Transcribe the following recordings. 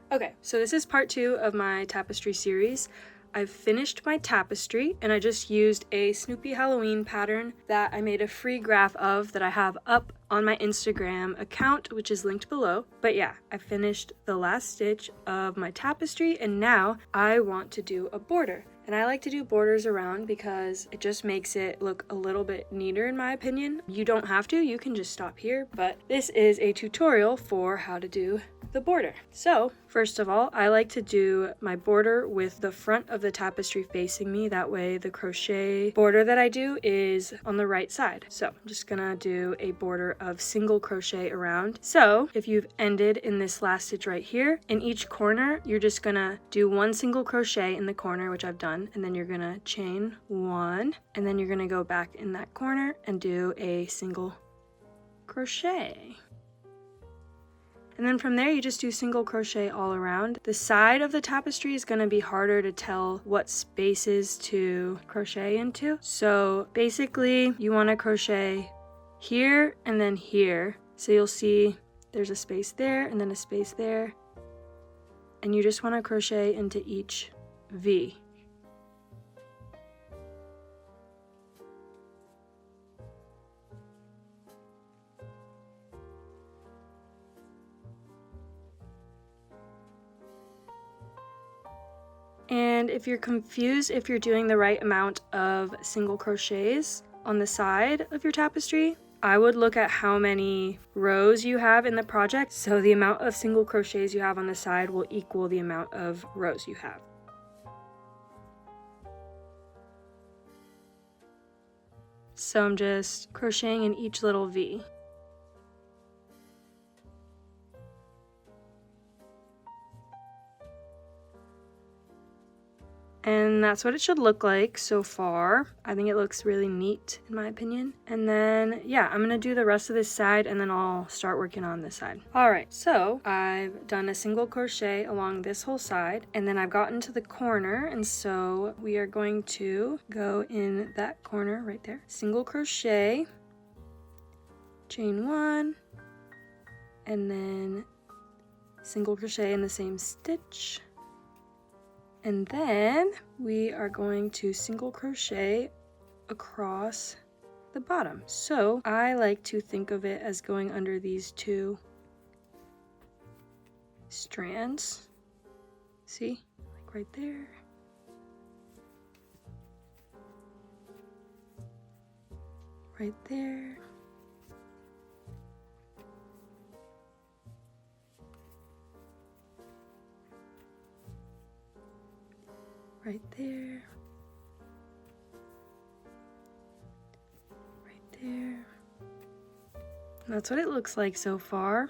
Okay, so this is part 2 of my tapestry series. I've finished my tapestry and I just used a Snoopy Halloween pattern that I made a free graph of that I have up on my Instagram account, which is linked below. But yeah, I finished the last stitch of my tapestry and now I want to do a border. And I like to do borders around because it just makes it look a little bit neater in my opinion. You don't have to, you can just stop here, but this is a tutorial for how to do the border. So first of all, I like to do my border with the front of the tapestry facing me. That way the crochet border that I do is on the right side. So I'm just gonna do a border of single crochet around. So if you've ended in this last stitch right here, in each corner, you're just gonna do one single crochet in the corner, which I've done, and then you're gonna chain one, and then you're gonna go back in that corner and do a single crochet. And then from there, you just do single crochet all around. The side of the tapestry is going to be harder to tell what spaces to crochet into. So basically, you want to crochet here and then here. So you'll see there's a space there and then a space there. And you just want to crochet into each V. And if you're confused if you're doing the right amount of single crochets on the side of your tapestry, I would look at how many rows you have in the project. So the amount of single crochets you have on the side will equal the amount of rows you have. So I'm just crocheting in each little V. And that's what it should look like so far. I think it looks really neat in my opinion. And then, yeah, I'm gonna do the rest of this side and then I'll start working on this side. All right, so I've done a single crochet along this whole side and then I've gotten to the corner. And so we are going to go in that corner right there. Single crochet, chain one, and then single crochet in the same stitch. And then we are going to single crochet across the bottom. So I like to think of it as going under these two strands. See, like right there. Right there. Right there, right there. And that's what it looks like so far.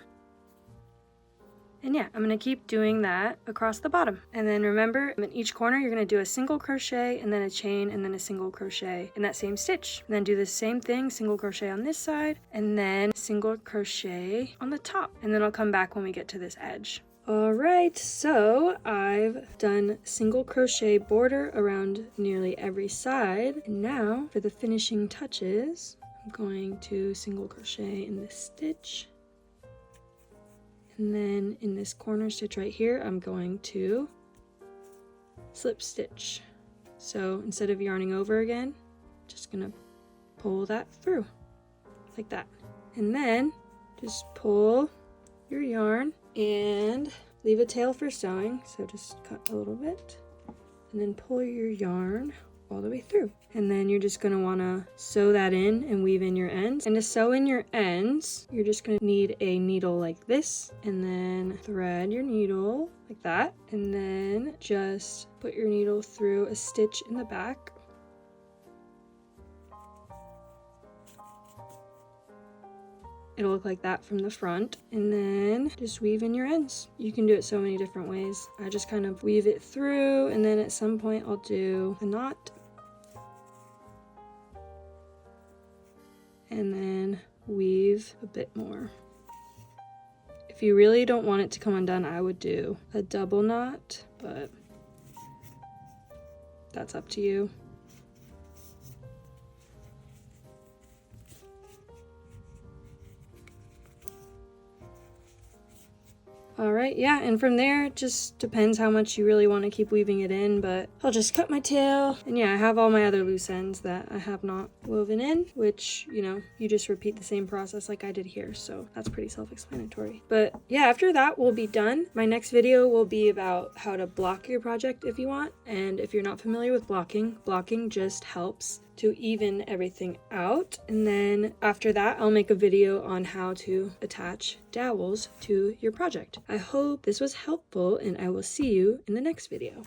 And yeah, I'm gonna keep doing that across the bottom. And then remember, in each corner, you're gonna do a single crochet and then a chain and then a single crochet in that same stitch. And then do the same thing, single crochet on this side and then single crochet on the top. And then I'll come back when we get to this edge. Alright, so I've done single crochet border around nearly every side. And now for the finishing touches, I'm going to single crochet in this stitch. And then in this corner stitch right here, I'm going to slip stitch. So instead of yarning over again, just gonna pull that through like that. And then just pull your yarn and leave a tail for sewing, so just cut a little bit and then pull your yarn all the way through. And then you're just gonna wanna sew that in and weave in your ends. And to sew in your ends, you're just gonna need a needle like this and then thread your needle like that. And then just put your needle through a stitch in the back. It'll look like that from the front, and then just weave in your ends. You can do it so many different ways. I just kind of weave it through, and then at some point I'll do a knot. And then weave a bit more. If you really don't want it to come undone, I would do a double knot, but that's up to you. All right, yeah, and from there, it just depends how much you really want to keep weaving it in, but I'll just cut my tail. And yeah, I have all my other loose ends that I have not woven in, which, you know, you just repeat the same process like I did here, so that's pretty self-explanatory. But yeah, after that, we'll be done. My next video will be about how to block your project if you want, and if you're not familiar with blocking, blocking just helps to even everything out. And then after that, I'll make a video on how to attach dowels to your project. I hope this was helpful, and I will see you in the next video.